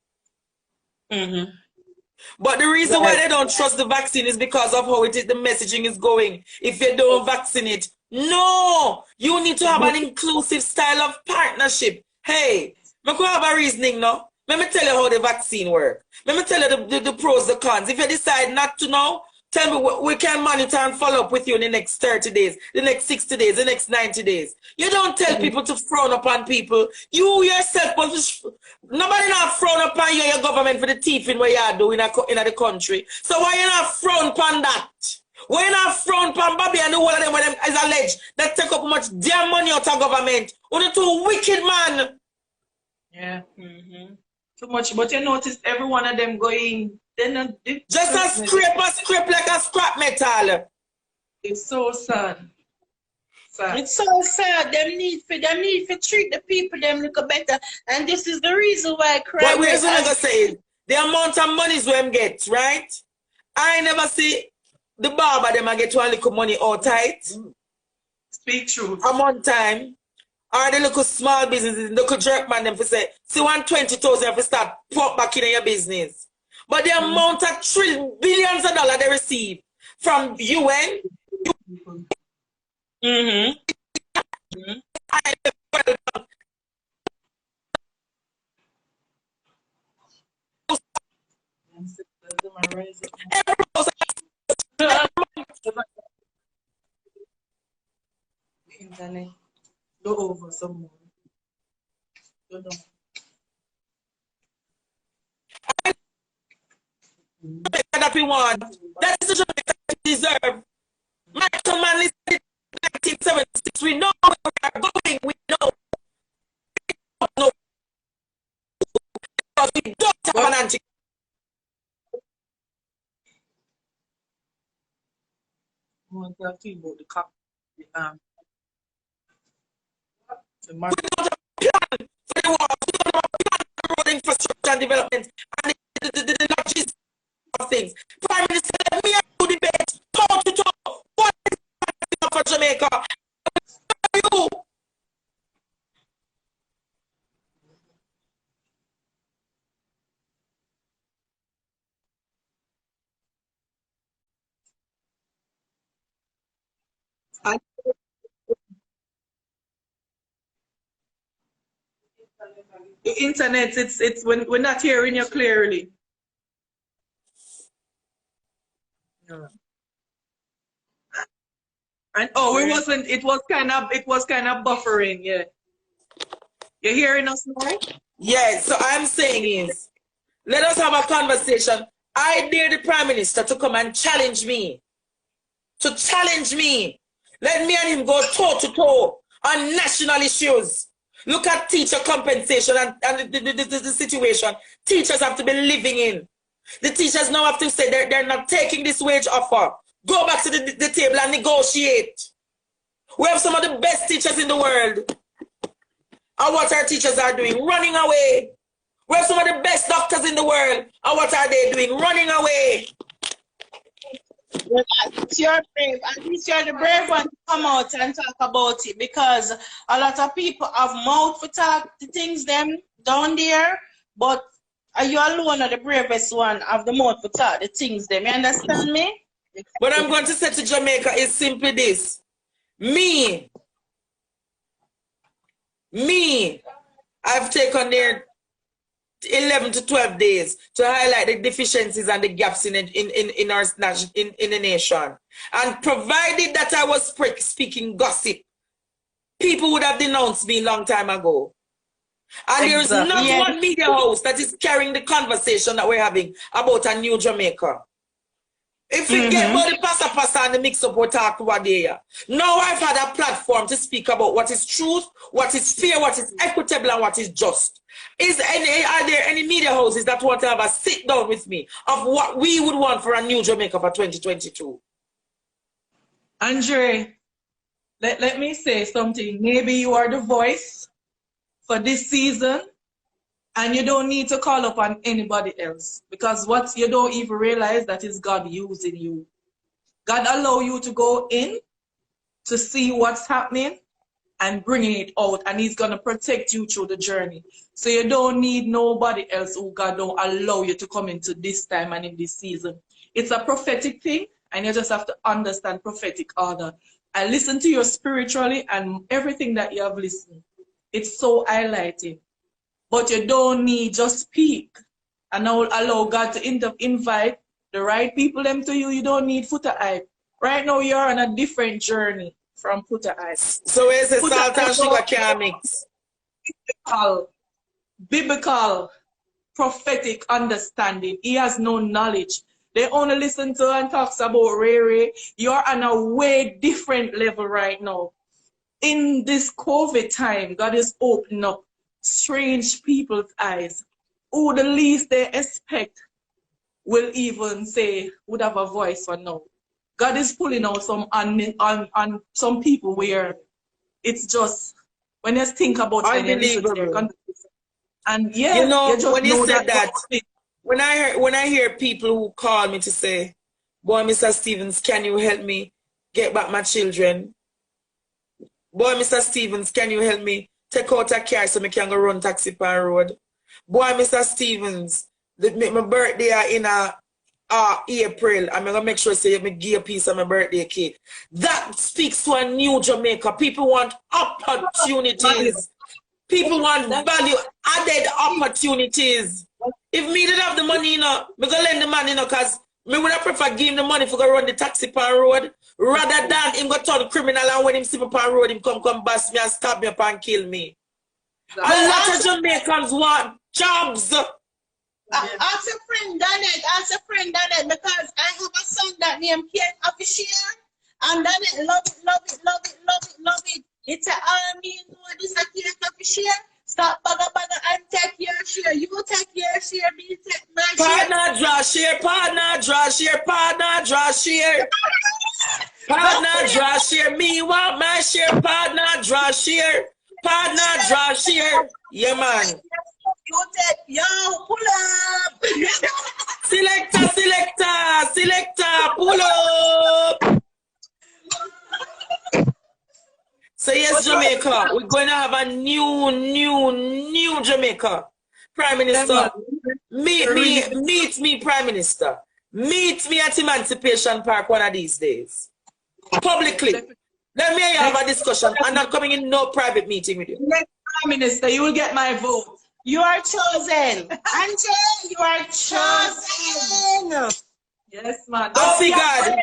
S5: Mm-hmm.
S1: But the reason why they don't trust the vaccine is because of how the messaging is going. If you don't vaccinate, no, you need to have an inclusive style of partnership. Hey, I could have a reasoning now. Let me tell you how the vaccine works. Let me tell you the pros, the cons. If you decide not to know, tell me, we can monitor and follow up with you in the next 30 days, the next 60 days, the next 90 days. You don't tell people to frown upon people. You yourself, nobody not frown upon you, your government, for the thieving what you are doing in the country. So why you not frown upon that? Why you not frown upon Bobby and the whole of them when them is alleged that take up much damn money out of government? Only two wicked man.
S6: Yeah. Mm-hmm. Too much, but you notice every one of them going.
S1: Just a scrape like a scrap metal.
S6: It's so sad.
S5: It's so sad. Them need to treat the people them look better, and this is the reason why crime.
S1: But where's what I'm gonna say? The amount of money them get, right? I never see the barber them get one little money all tight.
S6: Speak truth.
S1: A month time. Or the little small businesses, the little jerk man them for say, see 120,000 for start pop back in your business. But the amount of billions of dollars they receive from UN.
S6: Internet. Go over some more. Go down.
S1: That we want. That is the Jamaica we deserve. Michael Manley said in 1976, we know where we are going, we know. Because we don't have an anti.
S6: I want to talk to you about the cop. The
S1: we don't have a plan for the war. We don't have a plan for road infrastructure and development and the logistics of things. Prime Minister, let me do debate, toe to toe. What is the for Jamaica? You.
S6: The internet, it's when we're not hearing you clearly. Yeah. And it was kind of buffering, yeah. You're hearing us now?
S1: Yes, so I'm saying is, let us have a conversation. I dare the Prime Minister to come and challenge me. To challenge me. Let me and him go toe to toe on national issues. Look at teacher compensation and the situation teachers have to be living in. The teachers now have to say they're not taking this wage offer. Go back to the table and negotiate. We have some of the best teachers in the world. And what our teachers are doing? Running away. We have some of the best doctors in the world. And what are they doing? Running away.
S5: Well, at least you're brave. At least you're the brave one to come out and talk about it, because a lot of people have mouth for talk the things them down there, but are you alone are the bravest one of the mouth for talk the things them? You understand me?
S1: What I'm going to say to Jamaica is simply this. Me, I've taken their 11 to 12 days to highlight the deficiencies and the gaps in our in the nation. And provided that I was speaking gossip, people would have denounced me a long time ago. And there is not one media house that is carrying the conversation that we're having about a new Jamaica. If we get all the pasa and the mix-up, we'll talk about there. Now I've had a platform to speak about what is truth, what is fair, what is equitable, and what is just. Are there any media houses that want to have a sit down with me of what we would want for a new Jamaica for 2022?
S6: Andre, let me say something. Maybe you are the voice for this season, and you don't need to call upon anybody else, because what you don't even realize that is God using you. God allow you to go in to see what's happening and bringing it out, and he's going to protect you through the journey. So you don't need nobody else who God don't allow you to come into this time and in this season. It's a prophetic thing, and you just have to understand prophetic order. I listen to you spiritually, and everything that you have listened, it's so highlighted. But you don't need just speak, and I will allow God to invite the right people them to you. You don't need Foota hype. Right now you're on a different journey from Foota hype.
S1: So where's the salt and sugar can mix?
S6: Biblical, prophetic understanding. He has no knowledge. They only listen to and talks about Ray. You're on a way different level right now. In this COVID time, God is opening up strange people's eyes, who the least they expect will even say would have a voice for now. God is pulling out some on some people where it's just when you think about it, and yeah,
S1: you know,
S6: you just
S1: when you
S6: know
S1: said that, when I hear people who call me to say, "Boy, Mr. Stevens, can you help me get back my children? Boy, Mr. Stevens, can you help me take out a car so I can go run taxi on road? Boy, Mr. Stevens, my birthday in April. I'm going to make sure say me give a piece of my birthday cake." That speaks to a new Jamaica. People want opportunities. People want value-added opportunities. If me didn't have the money, I'm going to lend the money, because me would have prefer give him the money for go run the taxi on road, rather than him go turn criminal, and when him sleep up on road, him come bust me and stab me up and kill me. A lot of Jamaicans want jobs.
S5: Ask a friend Danette, because I have a son that named Kate Official, and Danette love it. It's an army, this is Kate Official. Stop bugger and take your share. You take your share, me take my share.
S1: Partner, draw share. Partner, draw share. Partner, draw share. Partner, draw share. Me want my share. Partner, draw share. Partner, draw share. Yeah, man.
S5: You take, yo, pull up.
S1: Selector, pull up. So yes, Jamaica, we're going to have a new Jamaica. Prime Minister, meet me, Prime Minister. Meet me at Emancipation Park one of these days. Publicly. Let me have a discussion. I'm not coming in no private meeting with you.
S6: Next Prime Minister, you will get my vote.
S5: You are chosen. Auntie, you are chosen.
S6: Yes, man.
S1: Don't be God.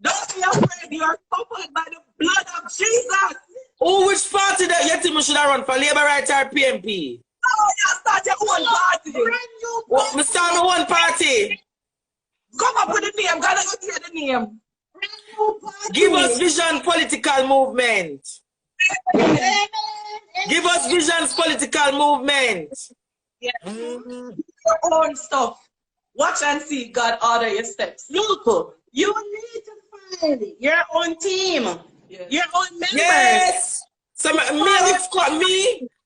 S6: Don't be afraid. You are covered by the blood of Jesus.
S1: Oh, which party that you think we should have run for? Labour Right or PMP?
S6: Oh, you start your own party.
S1: What? We start my one party.
S6: Come up with the name. Gotta go hear the name.
S1: Give us vision political movement. Give us visions political movement.
S6: Yeah. Your own stuff. Watch and see God order your steps.
S5: Look, you need to find your own team, your own members.
S1: Yes. So me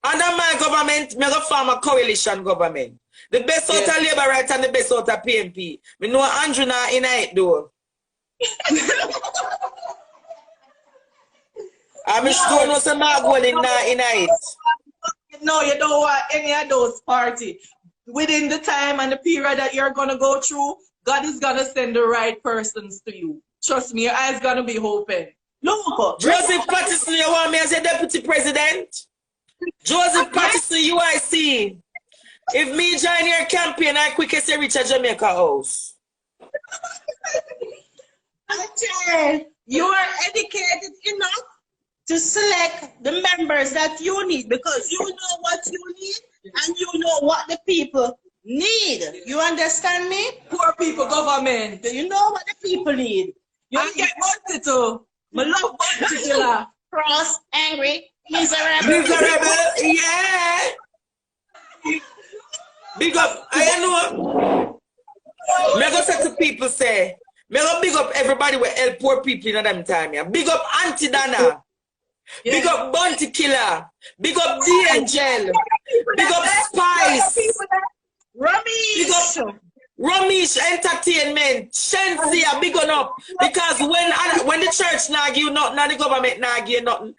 S1: under my government, me go form a coalition government. The best out of Labour right and the best out of PNP. Me know Andrew now in it though. I'm sure no some going in it.
S6: No, you don't want any of those parties. Within the time and the period that you're gonna go through, God is gonna send the right persons to you. Trust me, your eyes gonna be open.
S5: Look,
S1: Joseph Patterson, you want me as a deputy president? Joseph Patterson, UIC. If me join your campaign, I quickly reach a Jamaica house.
S5: Auntie, you are educated enough to select the members that you need because you know what you need and you know what the people need. You understand me?
S6: Poor people government.
S5: You know what the people need. You
S6: I get wanted to. My love particular.
S5: Cross, angry, miserable.
S1: Miserable, yeah. Big up, I know. Me go say to people say, me go big up everybody will help poor people in them time. Yeah. Big up Auntie Dana.
S6: Yeah.
S1: Big up Bounty Killer. Big up D Angel. Big up Spice. Big up Ramesh Entertainment. Shensia, big on up. Because when the church nah give you nothing and the government nah give you nothing,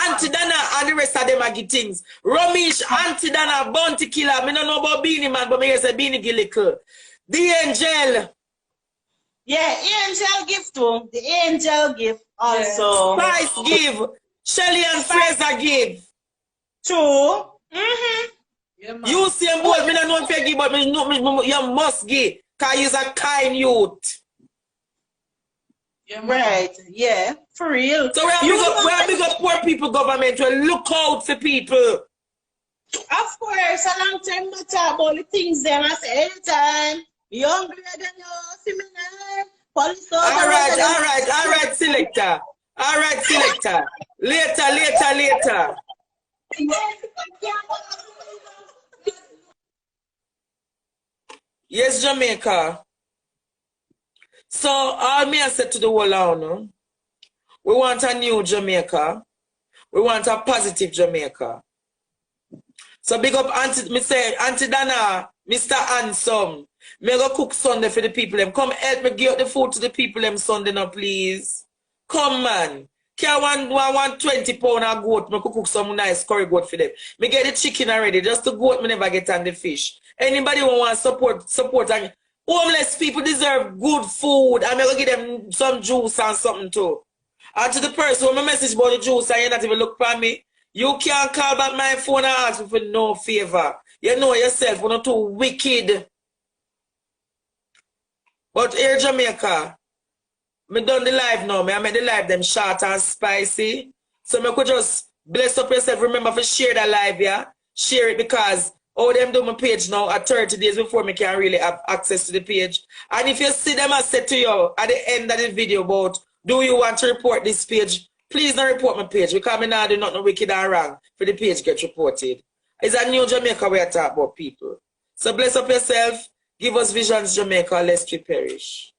S1: Auntie Dana and the rest of them are give things. Ramesh, Auntie Dana, Bounty Killer. Me don't know about Beanie Man, but me hear say Beanie give little. The Angel.
S5: Yeah, angel gift too. The angel gift also.
S1: Spice give. Shelly and Fraser give.
S5: True.
S6: Yeah,
S1: You see them both, me don't know if you give, but me know you must give. Because you're a kind youth.
S6: yeah,
S5: Right, yeah, for real.
S1: So we are big up poor people government. We look out for people.
S5: Of course, a long time matter about the things them I say anytime. Younger than you, seminar, police.
S1: All right, selector. All right, selector. Later. Yes, Jamaica. So all me I said to the whole town, we want a new Jamaica. We want a positive Jamaica. So big up Auntie Dana, Mr. Handsome. Me go cook Sunday for the people them. Come help me give the food to the people them Sunday now, please. Come man. Can one 20 pound of goat, me cook some nice curry goat for them. Me get the chicken already, just the goat me never get on the fish. Anybody who want support and homeless people deserve good food. I'm gonna give them some juice and something too. And to the person who message about the juice and you not even look for me, you can't call back my phone and ask me for no favor. You know yourself, you're not too wicked. But here Jamaica, me done the live now. I made the live them short and spicy. So me could just bless up yourself. Remember to share that live, yeah? Share it because all them do my page now at 30 days before me can really have access to the page. And if you see them I said to you at the end of the video about do you want to report this page, please don't report my page because me not do nothing wicked and wrong for the page get reported. It's a new Jamaica where I talk about people. So bless up yourself. Give us visions, Jamaica, lest we perish.